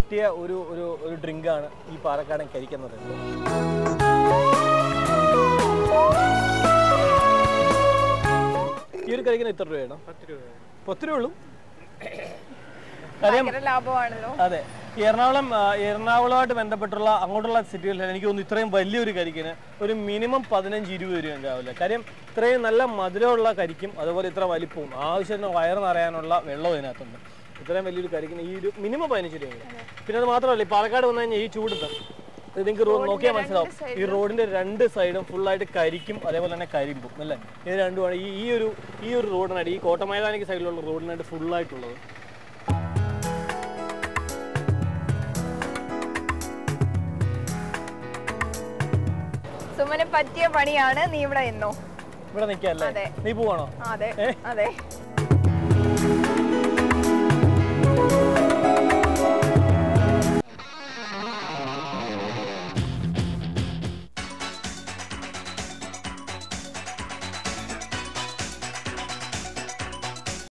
പറ്റിയ ഒരു ഒരു ഒരു ഡ്രിങ്കാണ് ഈ പാലക്കാടൻ കരിക്ക് എന്ന് പറയുന്നത്. ഈ ഒരു കരിക്കിന് എത്ര രൂപയാണ്? 10 രൂപ ഉള്ളൂ. അതെ, എറണാകുളമായിട്ട് ബന്ധപ്പെട്ടുള്ള അങ്ങോട്ടുള്ള സിറ്റികളിൽ എനിക്ക് തോന്നുന്നു ഇത്രയും വലിയൊരു കരിക്കിന് ഒരു മിനിമം 15-20 രൂപ ഉണ്ടാവില്ല. കാര്യം ഇത്രയും നല്ല മധുരമുള്ള കരിക്കും അതുപോലെ ഇത്ര വലിപ്പവും ആവശ്യത്തിന് വയറ് നിറയാനുള്ള വെള്ളവും ഇതിനകത്തുണ്ട്. ഇത്രയും വലിയൊരു കരിക്കിന് ഈ ഒരു മിനിമം 15 രൂപ. പിന്നെ അത് മാത്രമല്ല, ഈ പാലക്കാട് വന്നു കഴിഞ്ഞാൽ ഈ ചൂടുണ്ട് നിങ്ങൾക്ക് നോക്കിയാൽ മനസ്സിലാവും. ഈ റോഡിന്റെ 2 സൈഡും ഫുള്ളായിട്ട് കരിക്കും അതേപോലെ തന്നെ കരിമ്പും അല്ലേ. ഇത് രണ്ടുമാണ് ഈ ഒരു റോഡിനായിട്ട്, ഈ കോട്ടമൈതാനിക്ക് സൈഡിലുള്ള റോഡിനായിട്ട് ഫുള്ളായിട്ടുള്ളത്. സുമന് പറ്റിയ പണിയാണ്. നീ ഇവിടെ നിന്നോ? ഇവിടെ നിൽക്കല്ലേ? നീ പോവാണോ? അതെ.